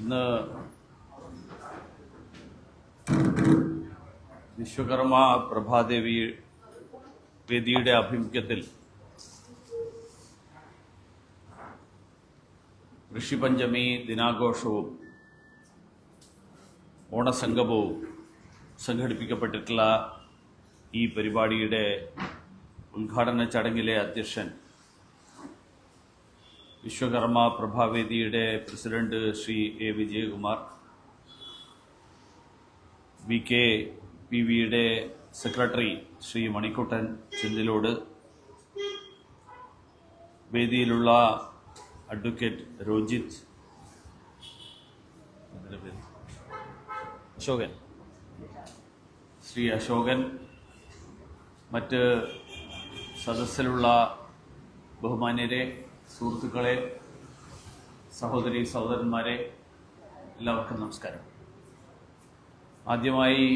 ഇന്ന് വിശ്വകർമ്മ പ്രഭാദേവി വേദിയുടെ ആഭിമുഖ്യത്തിൽ ഋഷിപഞ്ചമി ദിനാഘോഷവും ഓണസംഗമവും സംഘടിപ്പിക്കപ്പെട്ടിട്ടുള്ള ഈ പരിപാടിയുടെ ഉദ്ഘാടന ചടങ്ങിലെ അധ്യക്ഷൻ വിശ്വകർമ്മ പ്രഭാവേദിയുടെ പ്രസിഡന്റ് ശ്രീ എ വിജയകുമാർ, BKPVയുടെ സെക്രട്ടറി ശ്രീ മണിക്കുട്ടൻ ചെന്തിലോട്, വേദിയിലുള്ള അഡ്വക്കേറ്റ് രോജിത്, ശ്രീ അശോകൻ, മറ്റ് സദസ്സിലുള്ള ബഹുമാന്യരെ, സുഹൃത്തുക്കളെ, സഹോദരി സഹോദരന്മാരെ, എല്ലാവർക്കും നമസ്കാരം. ആദ്യമായി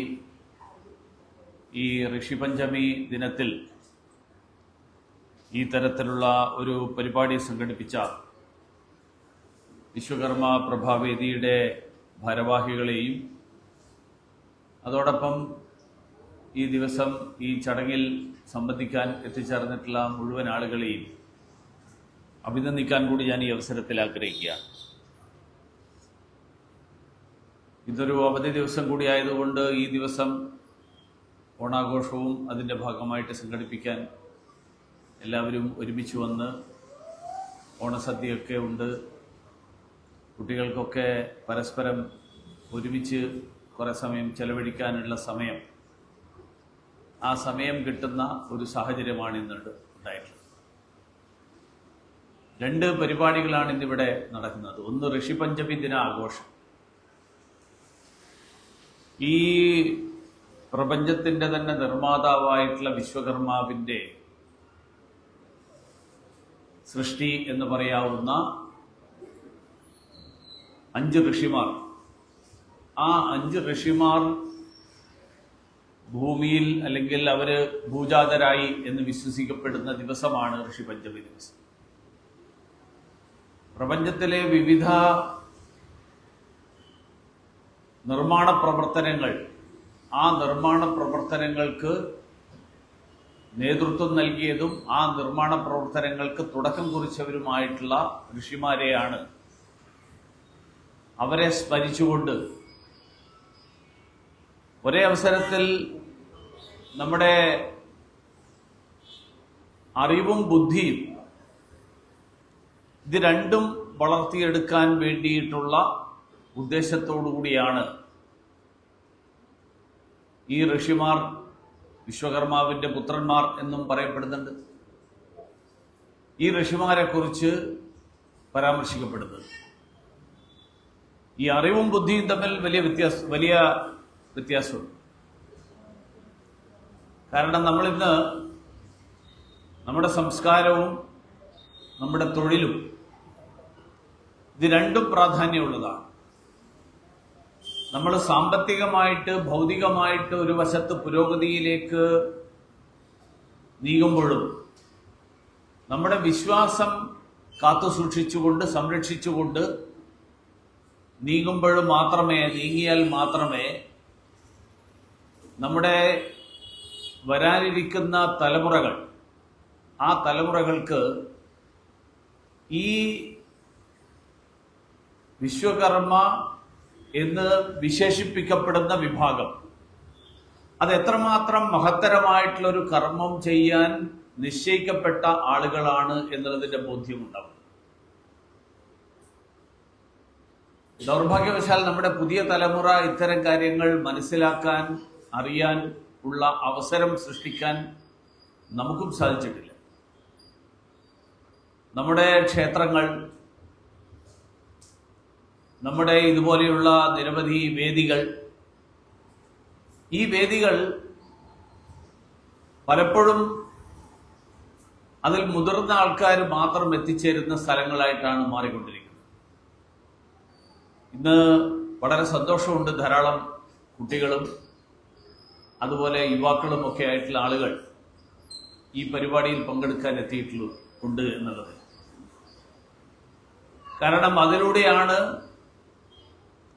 ഈ ഋഷിപഞ്ചമി ദിനത്തിൽ ഈ തരത്തിലുള്ള ഒരു പരിപാടി സംഘടിപ്പിച്ച വിശ്വകർമ്മ പ്രഭാവേദിയുടെ ഭാരവാഹികളെയും അതോടൊപ്പം ഈ ദിവസം ഈ ചടങ്ങിൽ സംബന്ധിക്കാൻ എത്തിച്ചേർന്നിട്ടുള്ള മുഴുവൻ ആളുകളെയും അഭിനന്ദിക്കാൻ കൂടി ഞാൻ ഈ അവസരത്തിൽ ആഗ്രഹിക്കുകയാണ്. ഇതൊരു അവധി ദിവസം കൂടി ആയതുകൊണ്ട് ഈ ദിവസം ഓണാഘോഷവും അതിൻ്റെ ഭാഗമായിട്ട് സംഘടിപ്പിക്കാൻ എല്ലാവരും ഒരുമിച്ച് വന്ന് ഓണസദ്യയൊക്കെ ഉണ്ട്. കുട്ടികൾക്കൊക്കെ പരസ്പരം ഒരുമിച്ച് കുറേ സമയം ചെലവഴിക്കാനുള്ള സമയം, ആ സമയം കിട്ടുന്ന ഒരു സാഹചര്യമാണ് ഇന്നുണ്ട് ഉണ്ടായിട്ടുള്ളത്. രണ്ട് പരിപാടികളാണ് ഇന്നിവിടെ നടക്കുന്നത്. ഒന്ന് ഋഷിപഞ്ചമി ദിന ആഘോഷം. ഈ പ്രപഞ്ചത്തിന്റെ തന്നെ നിർമ്മാതാവായിട്ടുള്ള വിശ്വകർമാവിന്റെ സൃഷ്ടി എന്ന് പറയാവുന്ന 5 ഋഷിമാർ, ആ 5 ഋഷിമാർ ഭൂമിയിൽ അല്ലെങ്കിൽ അവര് ഭൂജാതരായി എന്ന് വിശ്വസിക്കപ്പെടുന്ന ദിവസമാണ് ഋഷിപഞ്ചമി ദിവസം. പ്രപഞ്ചത്തിലെ വിവിധ നിർമ്മാണ പ്രവർത്തനങ്ങൾ, ആ നിർമ്മാണ പ്രവർത്തനങ്ങൾക്ക് നേതൃത്വം നൽകിയതും ആ നിർമ്മാണ പ്രവർത്തനങ്ങൾക്ക് തുടക്കം കുറിച്ചവരുമായിട്ടുള്ള ഋഷിമാരെയാണ്, അവരെ സ്മരിച്ചുകൊണ്ട് ഒരേ അവസരത്തിൽ നമ്മുടെ അറിവും ബുദ്ധിയും ഇത് രണ്ടും വളർത്തിയെടുക്കാൻ വേണ്ടിയിട്ടുള്ള ഉദ്ദേശത്തോടുകൂടിയാണ് ഈ ഋഷിമാർ വിശ്വകർമാവിന്റെ പുത്രന്മാർ എന്നും പറയപ്പെടുന്നുണ്ട്. ഈ ഋഷിമാരെ കുറിച്ച് പരാമർശിക്കപ്പെടുന്നത് ഈ അറിവും ബുദ്ധിയും തമ്മിൽ വലിയ വ്യത്യാസമുണ്ട്. കാരണം നമ്മളിന്ന് നമ്മുടെ സംസ്കാരവും നമ്മുടെ തൊഴിലും ഇത് രണ്ടും പ്രാധാന്യമുള്ളതാണ്. നമ്മൾ സാമ്പത്തികമായിട്ട് ഭൗതികമായിട്ട് ഒരു വശത്ത് പുരോഗതിയിലേക്ക് നീങ്ങുമ്പോഴും നമ്മുടെ വിശ്വാസം കാത്തുസൂക്ഷിച്ചുകൊണ്ട് സംരക്ഷിച്ചുകൊണ്ട് നീങ്ങിയാൽ മാത്രമേ നമ്മുടെ വരാനിരിക്കുന്ന തലമുറകൾ, ആ തലമുറകൾക്ക് ഈ വിശ്വകർമ്മ എന്ന് വിശേഷിപ്പിക്കപ്പെടുന്ന വിഭാഗം അത് എത്രമാത്രം മഹത്തരമായിട്ടുള്ള ഒരു കർമ്മം ചെയ്യാൻ നിശ്ചയിക്കപ്പെട്ട ആളുകളാണ് എന്നുള്ളതിന്റെ ബോധ്യമുണ്ടാവും. ദൗർഭാഗ്യവശാൽ നമ്മുടെ പുതിയ തലമുറ ഇത്തരം കാര്യങ്ങൾ മനസ്സിലാക്കാൻ, അറിയാൻ ഉള്ള അവസരം സൃഷ്ടിക്കാൻ നമുക്കും സാധിച്ചിട്ടില്ല. നമ്മുടെ ക്ഷേത്രങ്ങൾ, നമ്മുടെ ഇതുപോലെയുള്ള നിരവധി വേദികൾ, ഈ വേദികൾ പലപ്പോഴും അതിൽ മുതിർന്ന ആൾക്കാർ മാത്രം എത്തിച്ചേരുന്ന സ്ഥലങ്ങളായിട്ടാണ് മാറിക്കൊണ്ടിരിക്കുന്നത്. ഇന്ന് വളരെ സന്തോഷമുണ്ട്, ധാരാളം കുട്ടികളും അതുപോലെ യുവാക്കളും ഒക്കെ ആയിട്ടുള്ള ആളുകൾ ഈ പരിപാടിയിൽ പങ്കെടുക്കാൻ എത്തിയിട്ടുണ്ട് എന്നുള്ളത്. കാരണം അതിലൂടെയാണ്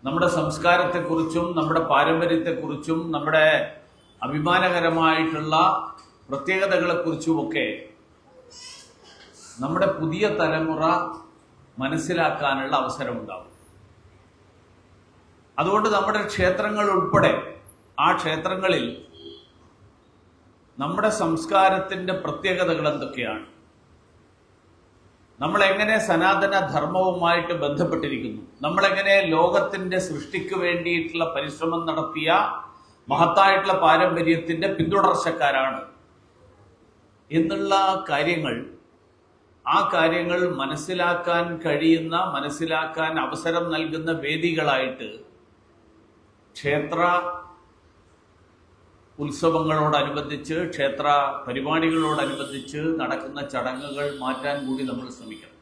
നമ്മുടെ സംസ്കാരത്തെക്കുറിച്ചും നമ്മുടെ പാരമ്പര്യത്തെക്കുറിച്ചും നമ്മുടെ അഭിമാനകരമായിട്ടുള്ള പ്രത്യേകതകളെക്കുറിച്ചുമൊക്കെ നമ്മുടെ പുതിയ തലമുറ മനസ്സിലാക്കാനുള്ള അവസരമുണ്ടാകും. അതുകൊണ്ട് നമ്മുടെ ക്ഷേത്രങ്ങൾ ഉൾപ്പെടെ ആ ക്ഷേത്രങ്ങളിൽ നമ്മുടെ സംസ്കാരത്തിന്റെ പ്രത്യേകതകൾ എന്തൊക്കെയാണ്, നമ്മളെങ്ങനെ സനാതന ധർമ്മവുമായിട്ട് ബന്ധപ്പെട്ടിരിക്കുന്നു, നമ്മളെങ്ങനെ ലോകത്തിന്റെ സൃഷ്ടിക്ക് വേണ്ടിയിട്ടുള്ള പരിശ്രമം നടത്തിയ മഹത്തായിട്ടുള്ള പാരമ്പര്യത്തിന്റെ പിന്തുടർച്ചക്കാരാണ് എന്നുള്ള ആ കാര്യങ്ങൾ മനസ്സിലാക്കാൻ കഴിയുന്ന, മനസ്സിലാക്കാൻ അവസരം നൽകുന്ന വേദികളായിട്ട് ക്ഷേത്ര ഉത്സവങ്ങളോടനുബന്ധിച്ച്, ക്ഷേത്ര പരിപാടികളോടനുബന്ധിച്ച് നടക്കുന്ന ചടങ്ങുകൾ മാറ്റാൻ കൂടി നമ്മൾ ശ്രമിക്കണം.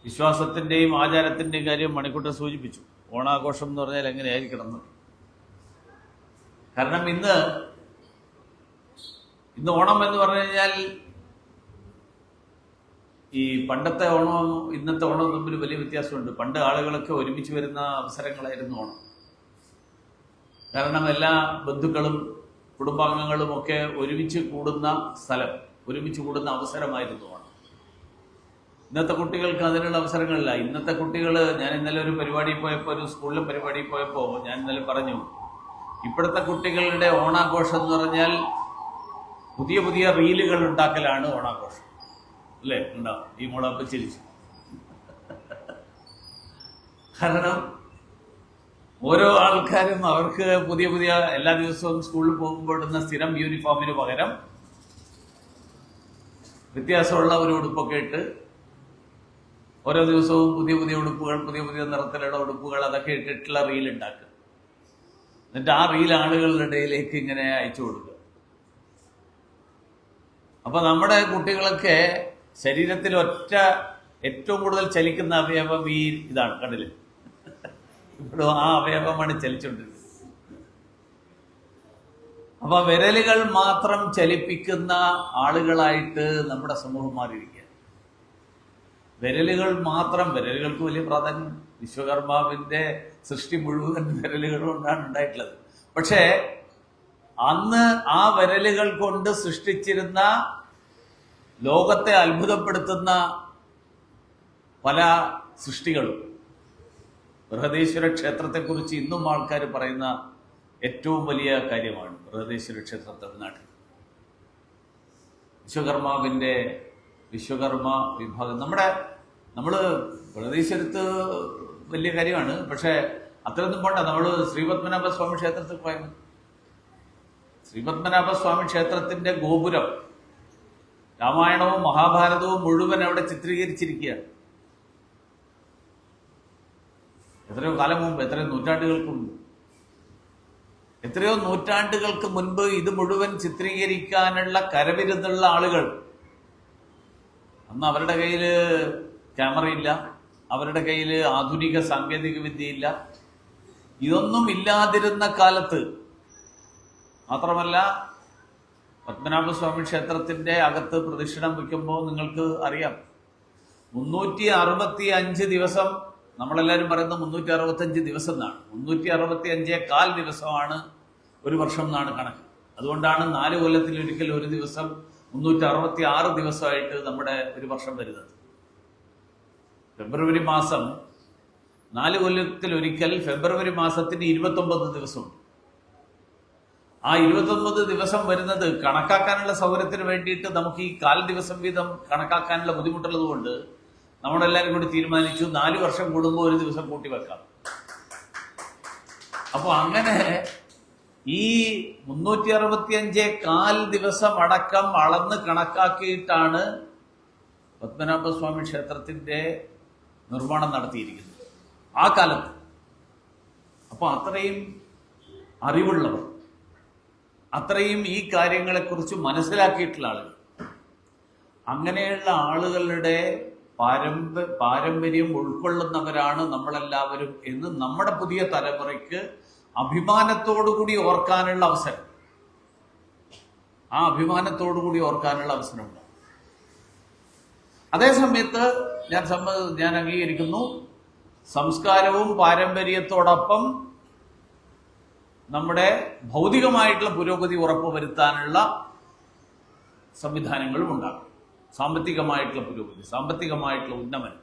വിശ്വാസത്തിന്റെയും ആചാരത്തിന്റെയും കാര്യം മണിക്കുട്ടൻ സൂചിപ്പിച്ചു. ഓണാഘോഷം എന്ന് പറഞ്ഞാൽ എങ്ങനെയായിരിക്കണം എന്ന്. കാരണം ഇന്ന് ഓണം എന്ന് പറഞ്ഞു കഴിഞ്ഞാൽ ഈ പണ്ടത്തെ ഓണവും ഇന്നത്തെ ഓണവും തമ്മിൽ വലിയ വ്യത്യാസമുണ്ട്. പണ്ട് ആളുകളൊക്കെ ഒരുമിച്ച് വരുന്ന അവസരങ്ങളായിരുന്നു ഓണം. കാരണം എല്ലാ ബന്ധുക്കളും കുടുംബാംഗങ്ങളും ഒക്കെ ഒരുമിച്ച് കൂടുന്ന സ്ഥലം, ഒരുമിച്ച് കൂടുന്ന അവസരമായിരുന്നു ഓണം. ഇന്നത്തെ കുട്ടികൾക്ക് അതിനുള്ള അവസരങ്ങളില്ല. ഇന്നത്തെ കുട്ടികൾ, ഞാൻ ഇന്നലെ ഒരു പരിപാടിയിൽ പോയപ്പോൾ, ഒരു സ്കൂളിലെ പരിപാടിയിൽ പോയപ്പോൾ ഞാൻ ഇന്നലെ പറഞ്ഞു, ഇപ്പോഴത്തെ കുട്ടികളുടെ ഓണാഘോഷം എന്ന് പറഞ്ഞാൽ പുതിയ പുതിയ റീലുകൾ ഉണ്ടാക്കലാണ് ഓണാഘോഷം. അല്ലേ? ഉണ്ടാവും. ഈ മോളപ്പം ചിരിച്ചു. കാരണം ഓരോ ആൾക്കാരും അവർക്ക് പുതിയ പുതിയ, എല്ലാ ദിവസവും സ്കൂളിൽ പോകുമ്പോഴുന്ന സ്ഥിരം യൂണിഫോമിന് പകരം വ്യത്യാസമുള്ള ഒരു ഉടുപ്പൊക്കെ ഇട്ട് ഓരോ ദിവസവും പുതിയ പുതിയ ഉടുപ്പുകൾ, പുതിയ പുതിയ നിറത്തിലുള്ള ഉടുപ്പുകൾ, അതൊക്കെ ഇട്ടിട്ടുള്ള റീൽ ഉണ്ടാക്കുക. എന്നിട്ട് ആ റീൽ ആളുകളുടെ ഇടയിലേക്ക് ഇങ്ങനെ അയച്ചു കൊടുക്കുക. അപ്പൊ നമ്മുടെ കുട്ടികളൊക്കെ ശരീരത്തിൽ ഏറ്റവും കൂടുതൽ ചലിക്കുന്ന അവയവം ഇതാണ്, കണ്ടില്ലേ? ഇപ്പോഴും ആ അവയവമാണ് ചലിച്ചുകൊണ്ടിരിക്കുന്നത്. അപ്പൊ വിരലുകൾ മാത്രം ചലിപ്പിക്കുന്ന ആളുകളായിട്ട് നമ്മുടെ സമൂഹം മാറിയിരിക്കുക. വിരലുകൾക്ക് വലിയ പ്രാധാന്യം. വിശ്വകർമാവിന്റെ സൃഷ്ടി മുഴുവൻ വിരലുകൾ കൊണ്ടാണ് ഉണ്ടായിട്ടുള്ളത്. പക്ഷേ അന്ന് ആ വിരലുകൾ കൊണ്ട് സൃഷ്ടിച്ചിരുന്ന, ലോകത്തെ അത്ഭുതപ്പെടുത്തുന്ന പല സൃഷ്ടികളും, ബൃഹദേശ്വര ക്ഷേത്രത്തെക്കുറിച്ച് ഇന്നും ആൾക്കാർ പറയുന്ന ഏറ്റവും വലിയ കാര്യമാണ് ബൃഹദേശ്വര ക്ഷേത്രം തമിഴ്നാട്ടിൽ. വിശ്വകർമ്മ വിഭാഗം നമ്മള് ബൃഹദേശ്വരത്ത് വലിയ കാര്യമാണ്. പക്ഷെ അത്രയൊന്നും പോണ്ട. നമ്മള് ശ്രീപത്മനാഭസ്വാമി ക്ഷേത്രത്തിൽ പോയാൽ മതി. ശ്രീപത്മനാഭസ്വാമി ക്ഷേത്രത്തിന്റെ ഗോപുരം രാമായണവും മഹാഭാരതവും മുഴുവൻ അവിടെ ചിത്രീകരിച്ചിരിക്കുകയാണ്. എത്രയോ കാലം മുമ്പ്, എത്രയോ നൂറ്റാണ്ടുകൾക്ക് മുൻപ് ഇത് മുഴുവൻ ചിത്രീകരിക്കാനുള്ള കരവിരുന്നുള്ള ആളുകൾ. അന്ന് അവരുടെ കയ്യിൽ ക്യാമറയില്ല, അവരുടെ കയ്യിൽ ആധുനിക സാങ്കേതിക വിദ്യയില്ല. ഇതൊന്നും ഇല്ലാതിരുന്ന കാലത്ത് മാത്രമല്ല, പത്മനാഭസ്വാമി ക്ഷേത്രത്തിന്റെ അകത്ത് പ്രദക്ഷിണം വയ്ക്കുമ്പോൾ നിങ്ങൾക്ക് അറിയാം, 365 ദിവസം, നമ്മളെല്ലാവരും പറയുന്നത് 365 ദിവസം എന്നാണ്. 365.25 ദിവസമാണ് ഒരു വർഷം എന്നാണ് കണക്ക്. അതുകൊണ്ടാണ് 4 കൊല്ലത്തിലൊരിക്കൽ ഒരു ദിവസം 366 ദിവസമായിട്ട് നമ്മുടെ ഒരു വർഷം വരുന്നത്. ഫെബ്രുവരി മാസം 4 കൊല്ലത്തിലൊരിക്കൽ ഫെബ്രുവരി മാസത്തിന് 29 ദിവസമുണ്ട്. ആ 29 ദിവസം വരുന്നത് കണക്കാക്കാനുള്ള സൗകര്യത്തിന് വേണ്ടിയിട്ട് നമുക്ക് ഈ 4 ദിവസം വീതം കണക്കാക്കാനുള്ള ബുദ്ധിമുട്ടുള്ളത് കൊണ്ട് നമ്മളെല്ലാവരും കൂടി തീരുമാനിച്ചു 4 വർഷം കൂടുമ്പോൾ ഒരു ദിവസം കൂട്ടി വെക്കാം. അപ്പൊ അങ്ങനെ ഈ 365.25 ദിവസം അടക്കം അളന്ന് കണക്കാക്കിയിട്ടാണ് പത്മനാഭസ്വാമി ക്ഷേത്രത്തിന്റെ നിർമ്മാണം നടത്തിയിരിക്കുന്നത് ആ കാലത്ത്. അപ്പൊ അത്രയും അറിവുള്ളവർ, അത്രയും ഈ കാര്യങ്ങളെക്കുറിച്ച് മനസ്സിലാക്കിയിട്ടുള്ള ആളുകൾ, അങ്ങനെയുള്ള ആളുകളുടെ പാരമ്പര്യം ഉൾക്കൊള്ളുന്നവരാണ് നമ്മളെല്ലാവരും എന്ന് നമ്മുടെ പുതിയ തലമുറയ്ക്ക് അഭിമാനത്തോടുകൂടി ഓർക്കാനുള്ള അവസരം, ആ അഭിമാനത്തോടുകൂടി ഓർക്കാനുള്ള അവസരമുണ്ട്. അതേസമയത്ത് ഞാൻ അംഗീകരിക്കുന്നു, സംസ്കാരവും പാരമ്പര്യത്തോടൊപ്പം നമ്മുടെ ഭൗതികമായിട്ടുള്ള പുരോഗതി ഉറപ്പുവരുത്താനുള്ള സംവിധാനങ്ങളും ഉണ്ടാകും. സാമ്പത്തികമായിട്ടുള്ള പുരോഗതി, സാമ്പത്തികമായിട്ടുള്ള ഉന്നമനം.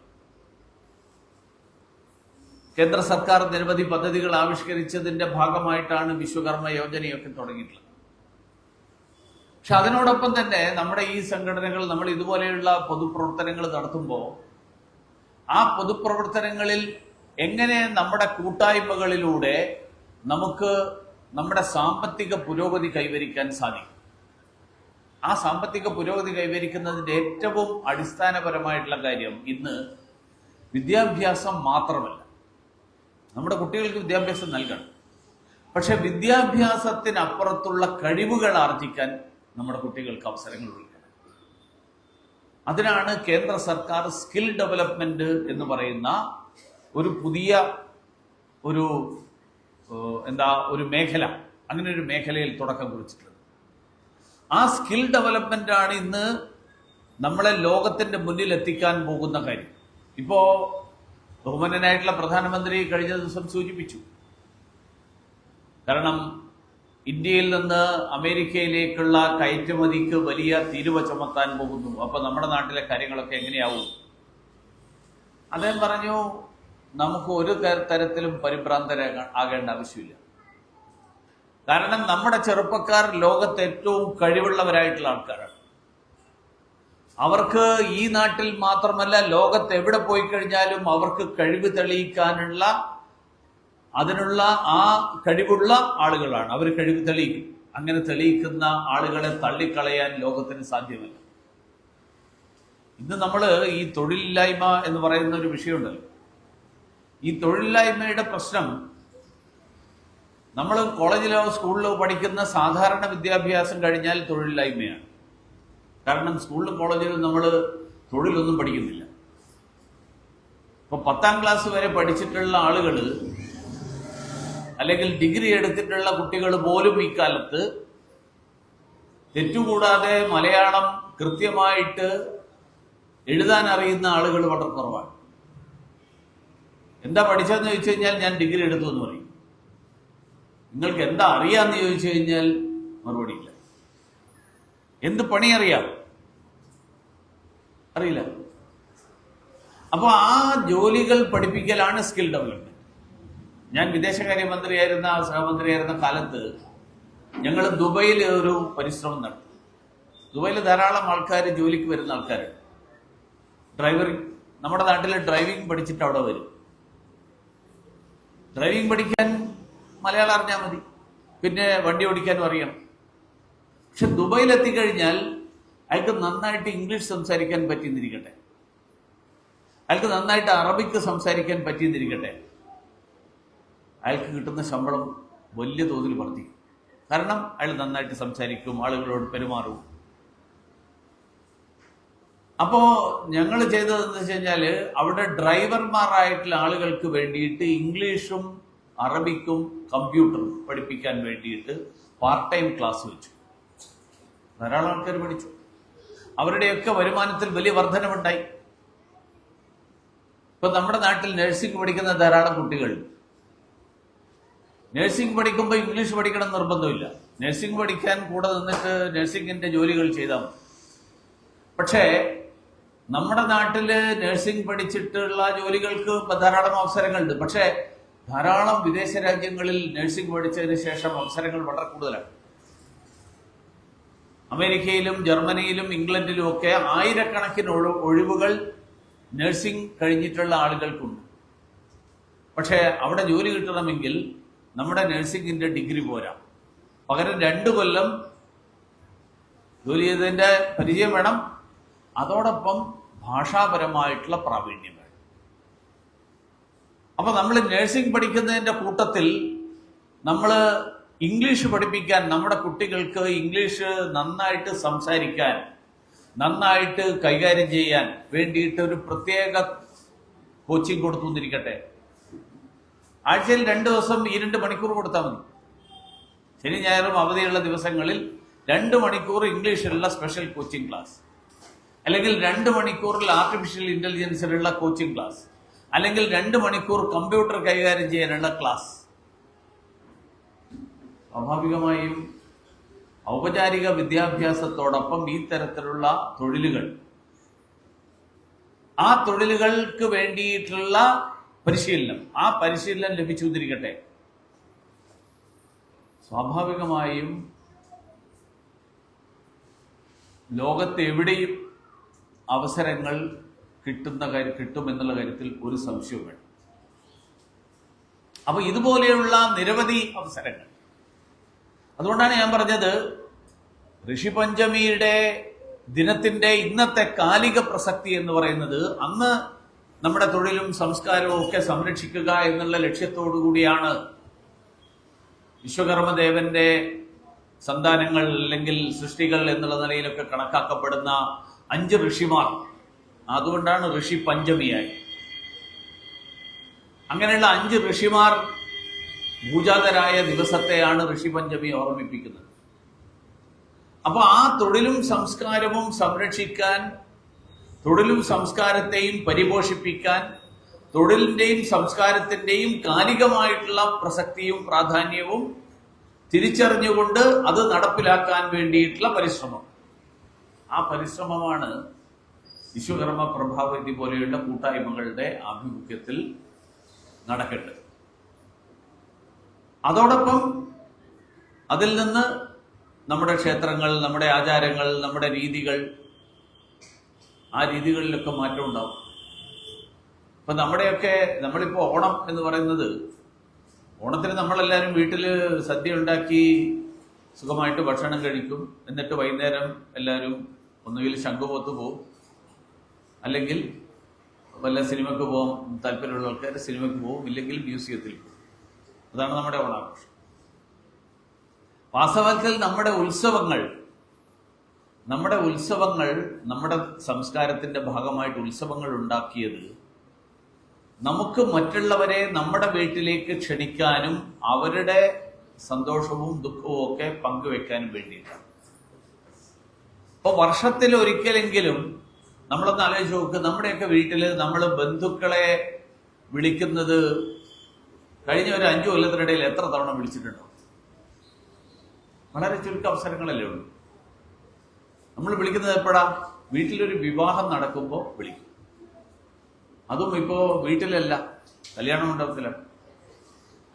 കേന്ദ്ര സർക്കാർ നിരവധി പദ്ധതികൾ ആവിഷ്കരിച്ചതിന്റെ ഭാഗമായിട്ടാണ് വിശ്വകർമ്മ യോജനയൊക്കെ തുടങ്ങിയിട്ടുള്ളത്. പക്ഷെ അതിനോടൊപ്പം തന്നെ നമ്മുടെ ഈ സംഘടനകൾ നമ്മൾ ഇതുപോലെയുള്ള പൊതുപ്രവർത്തനങ്ങൾ നടത്തുമ്പോൾ ആ പൊതുപ്രവർത്തനങ്ങളിൽ എങ്ങനെ നമ്മുടെ കൂട്ടായ്മകളിലൂടെ നമുക്ക് നമ്മുടെ സാമ്പത്തിക പുരോഗതി കൈവരിക്കാൻ സാധിക്കും. ആ സാമ്പത്തിക പുരോഗതി കൈവരിക്കുന്നതിന്റെ ഏറ്റവും അടിസ്ഥാനപരമായിട്ടുള്ള കാര്യം ഇന്ന് വിദ്യാഭ്യാസം മാത്രമല്ല. നമ്മുടെ കുട്ടികൾക്ക് വിദ്യാഭ്യാസം നൽകണം, പക്ഷെ വിദ്യാഭ്യാസത്തിനപ്പുറത്തുള്ള കഴിവുകൾ ആർജിക്കാൻ നമ്മുടെ കുട്ടികൾക്ക് അവസരങ്ങൾ നൽകണം. അതിനാണ് കേന്ദ്ര സർക്കാർ സ്കിൽ ഡെവലപ്മെന്റ് എന്ന് പറയുന്ന ഒരു പുതിയ ഒരു മേഖല, അങ്ങനെ ഒരു മേഖലയിൽ തുടക്കം കുറിച്ചിട്ടുള്ളത്. ആ സ്കിൽ ഡെവലപ്മെന്റ് ആണ് ഇന്ന് നമ്മളെ ലോകത്തിന്റെ മുന്നിൽ എത്തിക്കാൻ പോകുന്ന കാര്യം. ഇപ്പോ ബഹുമാന്യനായിട്ടുള്ള പ്രധാനമന്ത്രി കഴിഞ്ഞ ദിവസം സൂചിപ്പിച്ചു, കാരണം ഇന്ത്യയിൽ നിന്ന് അമേരിക്കയിലേക്കുള്ള കയറ്റുമതിക്ക് വലിയ തീരുവ ചുമത്താൻ പോകുന്നു. അപ്പൊ നമ്മുടെ നാട്ടിലെ കാര്യങ്ങളൊക്കെ എങ്ങനെയാവും? അദ്ദേഹം പറഞ്ഞു, നമുക്ക് ഒരു തരത്തിലും പരിഭ്രാന്തരാകേണ്ട ആവശ്യമില്ല. കാരണം നമ്മുടെ ചെറുപ്പക്കാർ ലോകത്ത് ഏറ്റവും കഴിവുള്ളവരായിട്ടുള്ള ആൾക്കാരാണ്. അവർക്ക് ഈ നാട്ടിൽ മാത്രമല്ല, ലോകത്ത് എവിടെ പോയി കഴിഞ്ഞാലും അവർക്ക് കഴിവ് തെളിയിക്കാനുള്ള അതിനുള്ള ആ കഴിവുള്ള ആളുകളാണ്. അവർ കഴിവ് തെളിയിക്കും. അങ്ങനെ തെളിയിക്കുന്ന ആളുകളെ തള്ളിക്കളയാൻ ലോകത്തിന് സാധ്യമല്ല. ഇന്ന് നമ്മൾ ഈ തൊഴിലില്ലായ്മ എന്ന് പറയുന്ന ഒരു വിഷയമുണ്ടല്ലോ. ഈ തൊഴിലില്ലായ്മയുടെ പ്രശ്നം നമ്മൾ കോളേജിലോ സ്കൂളിലോ പഠിക്കുന്ന സാധാരണ വിദ്യാഭ്യാസം കഴിഞ്ഞാൽ തൊഴിലില്ലായ്മയാണ്. കാരണം സ്കൂളിലും കോളേജിലും നമ്മൾ തൊഴിലൊന്നും പഠിക്കുന്നില്ല. ഇപ്പൊ 10ാം ക്ലാസ് വരെ പഠിച്ചിട്ടുള്ള ആളുകൾ അല്ലെങ്കിൽ ഡിഗ്രി എടുത്തിട്ടുള്ള കുട്ടികൾ പോലും ഇക്കാലത്ത് തെറ്റുകൂടാതെ മലയാളം കൃത്യമായിട്ട് എഴുതാൻ അറിയുന്ന ആളുകൾ വളരെ കുറവാണ്. എന്താ പഠിച്ചതെന്ന് ചോദിച്ചു കഴിഞ്ഞാൽ ഞാൻ ഡിഗ്രി എടുത്തു എന്ന് പറയും. നിങ്ങൾക്ക് എന്താ അറിയാന്ന് ചോദിച്ചു കഴിഞ്ഞാൽ മറുപടിയില്ല. എന്ത് പണി അറിയാം? അറിയില്ല. അപ്പൊ ആ ജോലികൾ പഠിപ്പിക്കലാണ് സ്കിൽ ഡെവലപ്മെന്റ്. ഞാൻ വിദേശകാര്യമന്ത്രിയായിരുന്ന സഹമന്ത്രിയായിരുന്ന കാലത്ത് ഞങ്ങൾ ദുബൈയിൽ ഒരു പരിശ്രമം നടത്തി. ദുബൈയിൽ ധാരാളം ആൾക്കാർ ജോലിക്ക് വരുന്ന ആൾക്കാരുണ്ട്. നമ്മുടെ നാട്ടിൽ ഡ്രൈവിംഗ് പഠിച്ചിട്ട് അവിടെ വരും. ഡ്രൈവിംഗ് പഠിക്കാൻ മലയാളം അറിഞ്ഞാൽ മതി, പിന്നെ വണ്ടി ഓടിക്കാനും അറിയണം. പക്ഷെ ദുബൈയിൽ എത്തിക്കഴിഞ്ഞാൽ അയാൾക്ക് നന്നായിട്ട് ഇംഗ്ലീഷ് സംസാരിക്കാൻ പറ്റിയെന്നിരിക്കട്ടെ, അയാൾക്ക് നന്നായിട്ട് അറബിക്ക് സംസാരിക്കാൻ പറ്റിയെന്നിരിക്കട്ടെ, അയാൾക്ക് കിട്ടുന്ന ശമ്പളം വലിയ തോതിൽ വർദ്ധിക്കും. കാരണം അയാൾ നന്നായിട്ട് സംസാരിക്കും, ആളുകളോട് പെരുമാറും. അപ്പോ ഞങ്ങൾ ചെയ്തതെന്ന് വെച്ച് കഴിഞ്ഞാൽ അവിടെ ഡ്രൈവർമാരായിട്ടുള്ള ആളുകൾക്ക് വേണ്ടിയിട്ട് ഇംഗ്ലീഷും അറബിക്കും കമ്പ്യൂട്ടറും പഠിപ്പിക്കാൻ വേണ്ടിയിട്ട് പാർട്ട് ടൈം ക്ലാസ് വെച്ചു. ധാരാളം ആൾക്കാർ പഠിച്ചു. അവരുടെയൊക്കെ വരുമാനത്തിൽ വലിയ വർധനവുണ്ടായി. ഇപ്പൊ നമ്മുടെ നാട്ടിൽ നഴ്സിംഗ് പഠിക്കുന്ന ധാരാളം കുട്ടികളുണ്ട്. നഴ്സിംഗ് പഠിക്കുമ്പോൾ ഇംഗ്ലീഷ് പഠിക്കണം നിർബന്ധമില്ല. നഴ്സിംഗ് പഠിക്കാൻ കൂടെ നിന്നിട്ട് നഴ്സിംഗിന്റെ ജോലികൾ ചെയ്താൽ മതി. പക്ഷേ നമ്മുടെ നാട്ടില് നഴ്സിംഗ് പഠിച്ചിട്ടുള്ള ജോലികൾക്ക് ധാരാളം അവസരങ്ങളുണ്ട്. പക്ഷേ ധാരാളം വിദേശ രാജ്യങ്ങളിൽ നഴ്സിംഗ് പഠിച്ചതിന് ശേഷം അവസരങ്ങൾ വളരെ കൂടുതലാണ്. അമേരിക്കയിലും ജർമ്മനിയിലും ഇംഗ്ലണ്ടിലും ഒക്കെ ആയിരക്കണക്കിന് ഒഴിവുകൾ നഴ്സിംഗ് കഴിഞ്ഞിട്ടുള്ള ആളുകൾക്കുണ്ട്. പക്ഷേ അവിടെ ജോലി കിട്ടണമെങ്കിൽ നമ്മുടെ നഴ്സിംഗിന്റെ ഡിഗ്രി പോരാ, പകരം 2 കൊല്ലം ജോലി ചെയ്തതിന്റെ പരിചയം വേണം. അതോടൊപ്പം ഭാഷാപരമായിട്ടുള്ള പ്രാവീണ്യം വേണം. അപ്പൊ നമ്മൾ നഴ്സിംഗ് പഠിക്കുന്നതിന്റെ കൂട്ടത്തിൽ നമ്മൾ ഇംഗ്ലീഷ് പഠിപ്പിക്കാൻ, നമ്മുടെ കുട്ടികൾക്ക് ഇംഗ്ലീഷ് നന്നായിട്ട് സംസാരിക്കാൻ, നന്നായിട്ട് കൈകാര്യം ചെയ്യാൻ വേണ്ടിയിട്ട് ഒരു പ്രത്യേക കോച്ചിങ് കൊടുത്തു എന്നിരിക്കട്ടെ. ആഴ്ചയിൽ 2 ദിവസം 2 മണിക്കൂർ കൊടുത്താൽ മതി. ശനി ഞായറും അവധിയുള്ള ദിവസങ്ങളിൽ 2 മണിക്കൂർ ഇംഗ്ലീഷിലുള്ള സ്പെഷ്യൽ കോച്ചിങ് ക്ലാസ്, അല്ലെങ്കിൽ 2 മണിക്കൂറിൽ ആർട്ടിഫിഷ്യൽ ഇന്റലിജൻസിലുള്ള കോച്ചിങ് ക്ലാസ്, അല്ലെങ്കിൽ 2 മണിക്കൂർ കമ്പ്യൂട്ടർ കൈകാര്യം ചെയ്യാനുള്ള ക്ലാസ്. സ്വാഭാവികമായും ഔപചാരിക വിദ്യാഭ്യാസത്തോടൊപ്പം ഈ തരത്തിലുള്ള തൊഴിലുകൾ, ആ തൊഴിലുകൾക്ക് വേണ്ടിയിട്ടുള്ള പരിശീലനം, ആ പരിശീലനം ലഭിച്ചുകൊണ്ടിരിക്കട്ടെ. സ്വാഭാവികമായും ലോകത്ത് എവിടെയും അവസരങ്ങൾ കിട്ടുമെന്നുള്ള കാര്യത്തിൽ ഒരു സംശയവും വേണം. അപ്പൊ ഇതുപോലെയുള്ള നിരവധി അവസരങ്ങൾ. അതുകൊണ്ടാണ് ഞാൻ പറഞ്ഞത്, ഋഷിപഞ്ചമിയുടെ ദിനത്തിന്റെ ഇന്നത്തെ കാലിക പ്രസക്തി എന്ന് പറയുന്നത് അന്ന് നമ്മുടെ തൊഴിലും സംസ്കാരവും ഒക്കെ സംരക്ഷിക്കുക എന്നുള്ള ലക്ഷ്യത്തോടു കൂടിയാണ് വിശ്വകർമ്മദേവന്റെ സന്താനങ്ങൾ അല്ലെങ്കിൽ സൃഷ്ടികൾ എന്നുള്ള നിലയിലൊക്കെ കണക്കാക്കപ്പെടുന്ന 5 ഋഷിമാർ, അതുകൊണ്ടാണ് ഋഷി പഞ്ചമിയായി. അങ്ങനെയുള്ള 5 ഋഷിമാർ ഭൂജാതരായ ദിവസത്തെയാണ് ഋഷിപഞ്ചമി ഓർമ്മിപ്പിക്കുന്നത്. അപ്പൊ ആ തൊഴിലും സംസ്കാരവും സംരക്ഷിക്കാൻ, തൊഴിലും സംസ്കാരത്തെയും പരിപോഷിപ്പിക്കാൻ, തൊഴിലിന്റെയും സംസ്കാരത്തിന്റെയും കാലികമായിട്ടുള്ള പ്രസക്തിയും പ്രാധാന്യവും തിരിച്ചറിഞ്ഞുകൊണ്ട് അത് നടപ്പിലാക്കാൻ വേണ്ടിയിട്ടുള്ള പരിശ്രമം. ആ പരിശ്രമമാണ് വിശ്വകർമ്മ പ്രഭാവതി പോലെയുള്ള കൂട്ടായ്മകളുടെ ആഭിമുഖ്യത്തിൽ നടക്കേണ്ടത്. അതോടൊപ്പം അതിൽ നിന്ന് നമ്മുടെ ക്ഷേത്രങ്ങൾ, നമ്മുടെ ആചാരങ്ങൾ, നമ്മുടെ രീതികൾ, ആ രീതികളിലൊക്കെ മാറ്റം ഉണ്ടാവും. ഇപ്പൊ നമ്മളിപ്പോ ഓണം എന്ന് പറയുന്നത്, ഓണത്തിന് നമ്മളെല്ലാവരും വീട്ടിൽ സദ്യ ഉണ്ടാക്കി സുഖമായിട്ട് ഭക്ഷണം കഴിക്കും. എന്നിട്ട് വൈകുന്നേരം എല്ലാവരും ഒന്നുകിൽ ശംഖുപൊത്ത് പോവും, അല്ലെങ്കിൽ വല്ല സിനിമയ്ക്ക് പോകാൻ താല്പര്യമുള്ള ആൾക്കാർ സിനിമയ്ക്ക് പോവും, ഇല്ലെങ്കിൽ മ്യൂസിയത്തിൽ പോകും. അതാണ് നമ്മുടെ ഓണാഘോഷം. വാസ്തവത്തിൽ നമ്മുടെ ഉത്സവങ്ങൾ നമ്മുടെ സംസ്കാരത്തിന്റെ ഭാഗമായിട്ട് ഉത്സവങ്ങൾ ഉണ്ടാക്കിയത് നമുക്ക് മറ്റുള്ളവരെ നമ്മുടെ വീട്ടിലേക്ക് ക്ഷണിക്കാനും അവരുടെ സന്തോഷവും ദുഃഖവും ഒക്കെ പങ്കുവെക്കാനും വേണ്ടിയിട്ടാണ്. അപ്പൊ വർഷത്തിൽ ഒരിക്കലെങ്കിലും നമ്മളൊന്ന് ആലോചിച്ച് നോക്ക്, നമ്മുടെയൊക്കെ വീട്ടിൽ നമ്മൾ ബന്ധുക്കളെ വിളിക്കുന്നത് കഴിഞ്ഞ ഒരു 5 കൊല്ലത്തിനിടയിൽ എത്ര തവണ വിളിച്ചിട്ടുണ്ടോ? വളരെ ചുരുക്കം അവസരങ്ങളല്ലേ ഉള്ളൂ. നമ്മൾ വിളിക്കുന്നത് എപ്പോഴാ? വീട്ടിലൊരു വിവാഹം നടക്കുമ്പോൾ വിളിക്കും. അതും ഇപ്പോ വീട്ടിലല്ല, കല്യാണ മണ്ഡപത്തിലാണ്.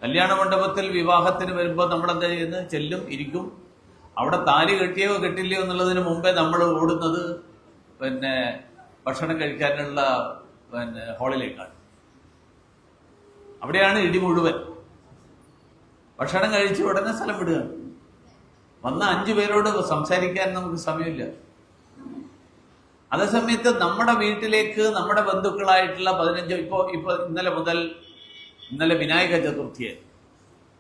കല്യാണ മണ്ഡപത്തിൽ വിവാഹത്തിന് വരുമ്പോൾ നമ്മൾ എന്താ ചെയ്യുന്നത്? ചെല്ലും, ഇരിക്കും. അവിടെ താലി കെട്ടിയോ കെട്ടില്ലയോ എന്നുള്ളതിന് മുമ്പേ നമ്മൾ ഓടുന്നത് ഭക്ഷണം കഴിക്കാനുള്ള ഹാളിലേക്കാണ്. അവിടെയാണ് ഇടി മുഴുവൻ. ഭക്ഷണം കഴിച്ച ഉടനെ സ്ഥലം വിടുക. വന്ന 5 പേരോട് സംസാരിക്കാൻ നമുക്ക് സമയമില്ല. അതേസമയത്ത് നമ്മുടെ വീട്ടിലേക്ക് നമ്മുടെ ബന്ധുക്കളായിട്ടുള്ള 15 ഇപ്പൊ ഇന്നലെ വിനായക ചതുർത്ഥിയായി.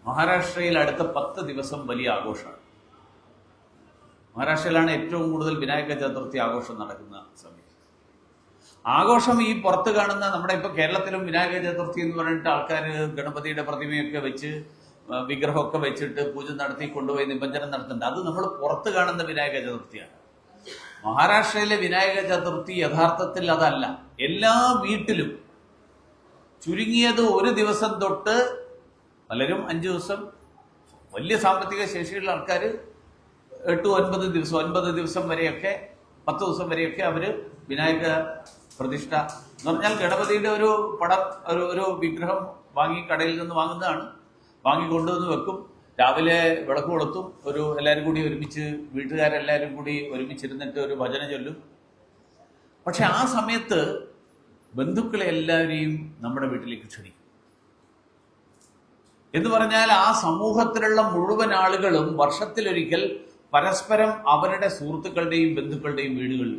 മഹാരാഷ്ട്രയിൽ അടുത്ത 10 ദിവസം വലിയ ആഘോഷമാണ്. മഹാരാഷ്ട്രയിലാണ് ഏറ്റവും കൂടുതൽ വിനായക ചതുർത്ഥി ആഘോഷം നടക്കുന്ന സമയം. ആഘോഷം ഈ പുറത്ത് കാണുന്ന, നമ്മുടെ ഇപ്പൊ കേരളത്തിലും വിനായക ചതുർത്ഥി എന്ന് പറഞ്ഞിട്ട് ആൾക്കാർ ഗണപതിയുടെ പ്രതിമയൊക്കെ വെച്ച് വിഗ്രഹമൊക്കെ വെച്ചിട്ട് പൂജ നടത്തി കൊണ്ടുപോയി നിമജ്ജനം നടത്തുന്നുണ്ട്. അത് നമ്മൾ പുറത്ത് കാണുന്ന വിനായക ചതുർത്ഥിയാണ്. മഹാരാഷ്ട്രയിലെ വിനായക ചതുർത്ഥി യഥാർത്ഥത്തിൽ അതല്ല. എല്ലാ വീട്ടിലും ചുരുങ്ങിയത് ഒരു ദിവസം തൊട്ട്, പലരും 5 ദിവസം, വലിയ സാമ്പത്തിക ശേഷിയുള്ള ആൾക്കാർ 9 ദിവസം വരെയൊക്കെ, 10 ദിവസം വരെയൊക്കെ അവര് വിനായക പ്രതിഷ്ഠ എന്ന് പറഞ്ഞാൽ ഗണപതിയുടെ ഒരു പടം, ഒരു വിഗ്രഹം വാങ്ങി കടയിൽ നിന്ന് വാങ്ങുന്നതാണ്. വാങ്ങി കൊണ്ടുവന്ന് വെക്കും. രാവിലെ വിളക്ക് കൊളുത്തും. എല്ലാവരും കൂടി ഒരുമിച്ച്, വീട്ടുകാരെല്ലാവരും കൂടി ഒരുമിച്ചിരുന്നിട്ട് ഒരു ഭജന ചൊല്ലും. പക്ഷെ ആ സമയത്ത് ബന്ധുക്കളെ എല്ലാവരെയും നമ്മുടെ വീട്ടിലേക്ക് ക്ഷണിക്കും. എന്ന് പറഞ്ഞാൽ ആ സമൂഹത്തിലുള്ള മുഴുവൻ ആളുകളും വർഷത്തിലൊരിക്കൽ പരസ്പരം അവരുടെ സുഹൃത്തുക്കളുടെയും ബന്ധുക്കളുടെയും വീടുകളിൽ.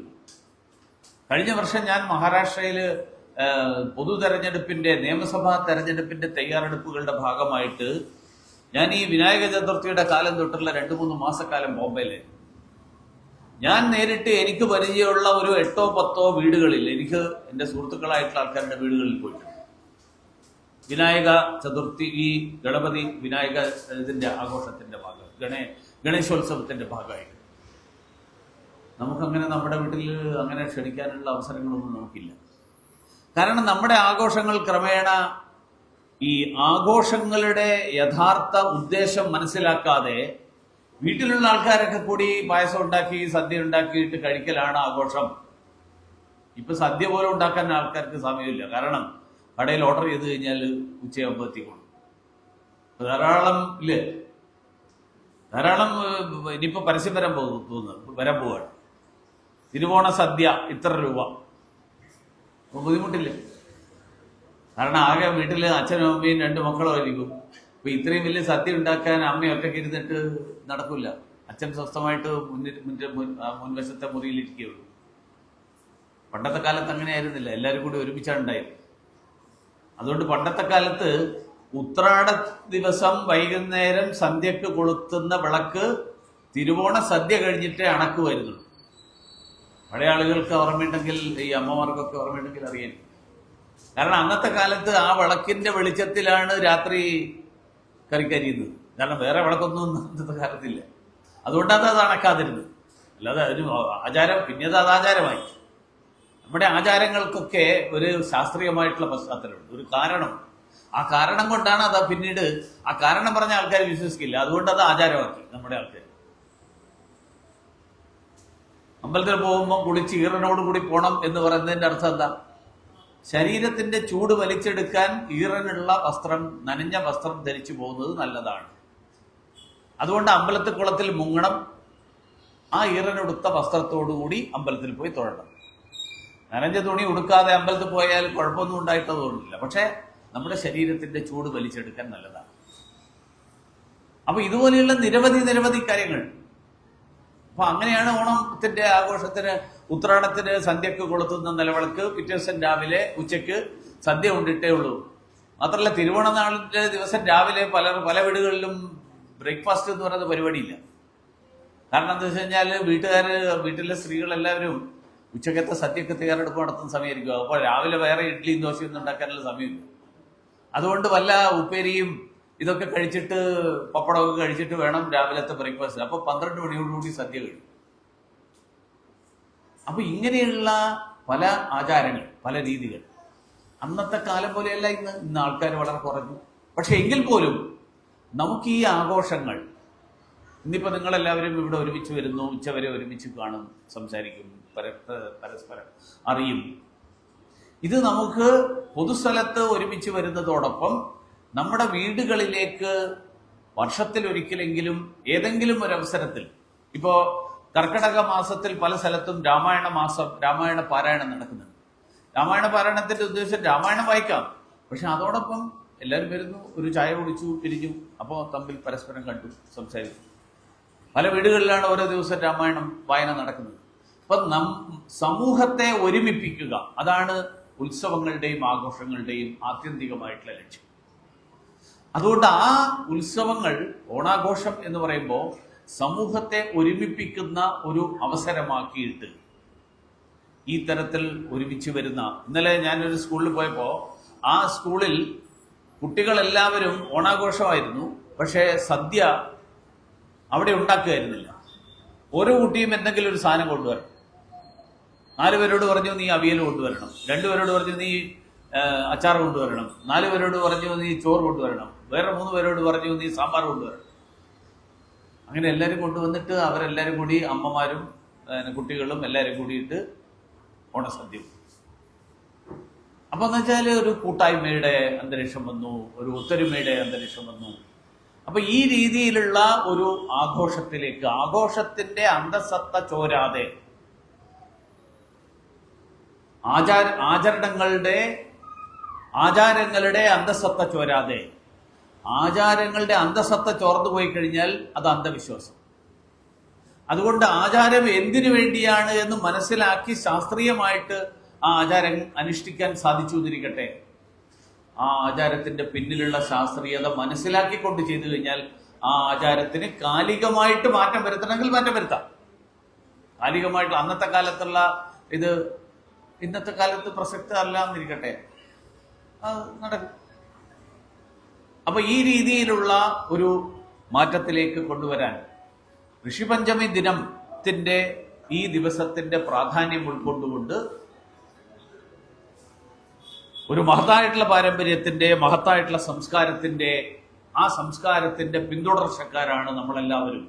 കഴിഞ്ഞ വർഷം ഞാൻ മഹാരാഷ്ട്രയിൽ നിയമസഭാ തെരഞ്ഞെടുപ്പിന്റെ തയ്യാറെടുപ്പുകളുടെ ഭാഗമായിട്ട് ഞാൻ ഈ വിനായക ചതുർത്ഥിയുടെ കാലം തൊട്ടുള്ള 2-3 മാസക്കാലം ബോംബെയിലായിരുന്നു. ഞാൻ നേരിട്ട് എനിക്ക് പരിചയമുള്ള ഒരു 8-10 വീടുകളിൽ, എനിക്ക് എൻ്റെ സുഹൃത്തുക്കളായിട്ടുള്ള ആൾക്കാരുടെ വീടുകളിൽ പോയിട്ടുണ്ട്. വിനായക ചതുർത്ഥി, ഈ ഗണപതി വിനായക ഇതിന്റെ ആഘോഷത്തിന്റെ ഭാഗം, ഗണേശോത്സവത്തിന്റെ ഭാഗമായിട്ട് നമുക്കങ്ങനെ നമ്മുടെ വീട്ടിൽ അങ്ങനെ ക്ഷണിക്കാനുള്ള അവസരങ്ങളൊന്നും നമുക്കില്ല. കാരണം നമ്മുടെ ആഘോഷങ്ങൾ ക്രമേണ ഈ ആഘോഷങ്ങളുടെ യഥാർത്ഥ ഉദ്ദേശം മനസ്സിലാക്കാതെ വീട്ടിലുള്ള ആൾക്കാരൊക്കെ കൂടി പായസം ഉണ്ടാക്കി സദ്യ ഉണ്ടാക്കിയിട്ട് കഴിക്കലാണ് ആഘോഷം. ഇപ്പൊ സദ്യ പോലും ഉണ്ടാക്കാൻ ആൾക്കാർക്ക് സമയമില്ല. കാരണം കടയിൽ ഓർഡർ ചെയ്ത് കഴിഞ്ഞാൽ ഉച്ചയാകുമ്പോൾ എത്തിക്കണം. ധാരാളം ഇല്ലേ, ധാരാളം ഇനിയിപ്പോ പരസ്യം വരാൻ പോവുകയാണ്. തിരുവോണ സദ്യ ഇത്ര രൂപ. ബുദ്ധിമുട്ടില്ല. കാരണം ആകെ വീട്ടില് അച്ഛനും അമ്മയും 2 മക്കളും ആയിരിക്കും. അപ്പൊ ഇത്രയും വലിയ സദ്യ ഉണ്ടാക്കാൻ അമ്മ ഒറ്റയ്ക്ക് ഇരുന്നിട്ട് നടക്കില്ല. അച്ഛൻ സ്വസ്ഥമായിട്ട് മുൻവശത്തെ മുറിയിലിരിക്കുകയുള്ളൂ. പണ്ടത്തെ കാലത്ത് അങ്ങനെ ആയിരുന്നില്ല, എല്ലാവരും കൂടി ഒരുമിച്ചാണ് ഉണ്ടായിരുന്നത്. അതുകൊണ്ട് പണ്ടത്തെ കാലത്ത് ഉത്രാട ദിവസം വൈകുന്നേരം സന്ധ്യക്ക് കൊളുത്തുന്ന വിളക്ക് തിരുവോണ സദ്യ കഴിഞ്ഞിട്ടേ അണക്കുമായിരുന്നു. പഴയ ആളുകൾക്ക് ഓർമ്മയുണ്ടെങ്കിൽ, ഈ അമ്മമാർക്കൊക്കെ ഓർമ്മയുണ്ടെങ്കിൽ അറിയാൻ. കാരണം അന്നത്തെ കാലത്ത് ആ വിളക്കിന്റെ വെളിച്ചത്തിലാണ് രാത്രി കറിക്കരിയുന്നത്. കാരണം വേറെ വിളക്കൊന്നും അന്നത്തെ കാലത്തില്ല. അതുകൊണ്ടാണ് അത് അണക്കാതിരുന്നത്. അല്ലാതെ അതിന് ആചാരം പിന്നീട് അത് ആചാരമായി. നമ്മുടെ ആചാരങ്ങൾക്കൊക്കെ ഒരു ശാസ്ത്രീയമായിട്ടുള്ള പശ്ചാത്തലമുണ്ട്, ഒരു കാരണം. ആ കാരണം കൊണ്ടാണ് അത് പിന്നീട് ആ കാരണം പറഞ്ഞ ആൾക്കാർ വിശ്വസിക്കില്ല. അതുകൊണ്ട് അത് ആചാരമാക്കി നമ്മുടെ ആൾക്കാർ. അമ്പലത്തിൽ പോകുമ്പോൾ കുളിച്ച് ഈറനോട് കൂടി പോകണം എന്ന് പറയുന്നതിന്റെ അർത്ഥം എന്താ? ശരീരത്തിന്റെ ചൂട് വലിച്ചെടുക്കാൻ ഈറനുള്ള വസ്ത്രം, നനഞ്ഞ വസ്ത്രം ധരിച്ചു പോകുന്നത് നല്ലതാണ്. അതുകൊണ്ട് അമ്പലത്തിൽ കുളത്തിൽ മുങ്ങണം. ആ ഈറനെടുത്ത വസ്ത്രത്തോടുകൂടി അമ്പലത്തിൽ പോയി തൊഴണം. നനഞ്ഞ തുണി ഉടുക്കാതെ അമ്പലത്തിൽ പോയാൽ കുഴപ്പമൊന്നും ഉണ്ടായിട്ടത് തോന്നില്ല. പക്ഷെ നമ്മുടെ ശരീരത്തിന്റെ ചൂട് വലിച്ചെടുക്കാൻ നല്ലതാണ്. അപ്പൊ ഇതുപോലെയുള്ള നിരവധി കാര്യങ്ങൾ. അപ്പൊ അങ്ങനെയാണ് ഓണത്തിന്റെ ആഘോഷത്തിന്, ഉത്രാടത്തിന് സന്ധ്യക്ക് കൊളുത്തുന്ന നിലവിളക്ക് പിറ്റേ ദിവസം രാവിലെ ഉച്ചയ്ക്ക് സദ്യ ഉണ്ടിട്ടേ ഉള്ളൂ. മാത്രമല്ല തിരുവോണ നാളിന്റെ ദിവസം രാവിലെ പല വീടുകളിലും ബ്രേക്ക്ഫാസ്റ്റ് എന്ന് പറയുന്ന പരിപാടിയില്ല. കാരണം എന്താ വെച്ച് കഴിഞ്ഞാൽ വീട്ടിലെ സ്ത്രീകളെല്ലാവരും ഉച്ചക്കത്തെ സദ്യക്ക് തയ്യാറെടുപ്പ് നടത്തുന്ന സമയമായിരിക്കും. അപ്പോൾ രാവിലെ വേറെ ഇഡ്ഡലിയും ദോശയും ഒന്നും ഉണ്ടാക്കാനുള്ള സമയമില്ല. അതുകൊണ്ട് വല്ല ഉപ്പേരിയും ഇതൊക്കെ കഴിച്ചിട്ട്, പപ്പടമൊക്കെ കഴിച്ചിട്ട് വേണം രാവിലത്തെ ബ്രേക്ക്ഫാസ്റ്റ്. അപ്പൊ 12 മണിയോടുകൂടി സദ്യ കഴിയും. അപ്പൊ ഇങ്ങനെയുള്ള പല ആചാരങ്ങൾ, പല രീതികൾ. അന്നത്തെ കാലം പോലെയല്ല ഇന്ന് ആൾക്കാർ വളരെ കുറഞ്ഞു. പക്ഷെ എങ്കിൽ പോലും നമുക്ക് ഈ ആഘോഷങ്ങൾ, ഇന്നിപ്പോ നിങ്ങളെല്ലാവരും ഇവിടെ ഒരുമിച്ച് വരുന്നു, ഉച്ചവരെ ഒരുമിച്ച് കാണും, സംസാരിക്കും, പരസ്പരം അറിയും. ഇത് നമുക്ക് പൊതുസ്ഥലത്ത് ഒരുമിച്ച് വരുന്നതോടൊപ്പം നമ്മുടെ വീടുകളിലേക്ക് വർഷത്തിൽ ഒരിക്കലെങ്കിലും ഏതെങ്കിലും ഒരു അവസരത്തിൽ, ഇപ്പോ കർക്കിടക മാസത്തിൽ പല സ്ഥലത്തും രാമായണ പാരായണം നടക്കുന്നുണ്ട്. രാമായണ പാരായണത്തിന്റെ ഉദ്ദേശം രാമായണം വായിക്കാം. പക്ഷെ അതോടൊപ്പം എല്ലാവരും വരുന്നു, ഒരു ചായ കുടിച്ചു, പിരിഞ്ഞു, അപ്പോൾ തമ്മിൽ പരസ്പരം കണ്ടു, സംസാരിച്ചു. പല വീടുകളിലാണ് ഓരോ ദിവസം രാമായണം വായന നടക്കുന്നത്. അപ്പൊ സമൂഹത്തെ ഒരുമിപ്പിക്കുക, അതാണ് ഉത്സവങ്ങളുടെയും ആഘോഷങ്ങളുടെയും ആത്യന്തികമായിട്ടുള്ള ലക്ഷ്യം. അതുകൊണ്ട് ആ ഉത്സവങ്ങൾ, ഓണാഘോഷം എന്ന് പറയുമ്പോൾ സമൂഹത്തെ ഒരുമിപ്പിക്കുന്ന ഒരു അവസരമാക്കിയിട്ട് ഈ തരത്തിൽ ഒരുമിച്ച് വരുന്ന, ഇന്നലെ ഞാനൊരു സ്കൂളിൽ പോയപ്പോൾ ആ സ്കൂളിൽ കുട്ടികളെല്ലാവരും ഓണാഘോഷമായിരുന്നു. പക്ഷേ സദ്യ അവിടെ ഉണ്ടാക്കുകയായിരുന്നില്ല. ഓരോ കുട്ടിയും എന്തെങ്കിലും ഒരു സാധനം കൊണ്ടുവരണം. 4 പേരോട് പറഞ്ഞു നീ അവിയൽ കൊണ്ടുവരണം, 2 പേരോട് പറഞ്ഞു നീ അച്ചാർ കൊണ്ടുവരണം, 4 പേരോട് പറഞ്ഞു നീ ചോറ് കൊണ്ടുവരണം, വേറെ 3 പേരോട് പറഞ്ഞു നീ സാമ്പാർ കൊണ്ടുവരണം. അങ്ങനെ എല്ലാവരും കൊണ്ടുവന്നിട്ട് അവരെല്ലാവരും കൂടി, അമ്മമാരും കുട്ടികളും എല്ലാവരും കൂടിയിട്ട് ഓണസദ്യ. അപ്പൊ എന്ന് വെച്ചാൽ ഒരു കൂട്ടായ്മയുടെ അന്തരീക്ഷം വന്നു, ഒരു ഒത്തൊരുമയുടെ അന്തരീക്ഷം വന്നു. അപ്പൊ ഈ രീതിയിലുള്ള ഒരു ആഘോഷത്തിലേക്ക്, ആഘോഷത്തിന്റെ അന്തസത്ത ചോരാതെ, ആചാരങ്ങളുടെ അന്തസത്ത ചോരാതെ, ആചാരങ്ങളുടെ അന്തസത്ത ചോർന്നു പോയി കഴിഞ്ഞാൽ അത് അന്ധവിശ്വാസം. അതുകൊണ്ട് ആചാരം എന്തിനു വേണ്ടിയാണ് എന്ന് മനസ്സിലാക്കി ശാസ്ത്രീയമായിട്ട് ആ ആചാരം അനുഷ്ഠിക്കാൻ സാധിച്ചു എന്നിരിക്കട്ടെ. ആ ആചാരത്തിന്റെ പിന്നിലുള്ള ശാസ്ത്രീയത മനസ്സിലാക്കിക്കൊണ്ട് ചെയ്തു കഴിഞ്ഞാൽ ആ ആചാരത്തിന് കാലികമായിട്ട് മാറ്റം വരുത്തണമെങ്കിൽ മാറ്റം വരുത്താം. കാലികമായിട്ട് അന്നത്തെ കാലത്തുള്ള ഇത് ഇന്നത്തെ കാലത്ത് പ്രസക്തമല്ല എന്നിരിക്കട്ടെ, അത് നടക്കും. അപ്പൊ ഈ രീതിയിലുള്ള ഒരു മാറ്റത്തിലേക്ക് കൊണ്ടുവരാൻ ഋഷിപഞ്ചമി ദിനത്തിന്റെ ഈ ദിവസത്തിന്റെ പ്രാധാന്യം ഉൾക്കൊണ്ടുകൊണ്ട് ഒരു മഹത്തായിട്ടുള്ള പാരമ്പര്യത്തിൻ്റെ, മഹത്തായിട്ടുള്ള സംസ്കാരത്തിൻ്റെ, ആ സംസ്കാരത്തിൻ്റെ പിന്തുടർച്ചക്കാരാണ് നമ്മളെല്ലാവരും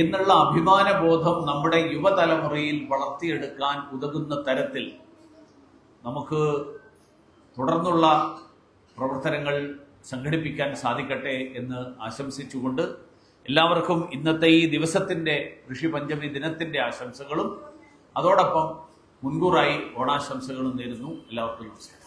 എന്നുള്ള അഭിമാനബോധം നമ്മുടെ യുവതലമുറയിൽ വളർത്തിയെടുക്കാൻ ഉതകുന്ന തരത്തിൽ നമുക്ക് തുടർന്നുള്ള പ്രവർത്തനങ്ങൾ സംഘടിപ്പിക്കാൻ സാധിക്കട്ടെ എന്ന് ആശംസിച്ചുകൊണ്ട് എല്ലാവർക്കും ഇന്നത്തെ ഈ ദിവസത്തിൻ്റെ ഋഷിപഞ്ചമി ദിനത്തിൻ്റെ ആശംസകളും അതോടൊപ്പം മുൻകൂറായി ഓണാശംസകളും നേരുന്നു. എല്ലാവർക്കും നമസ്കാരം.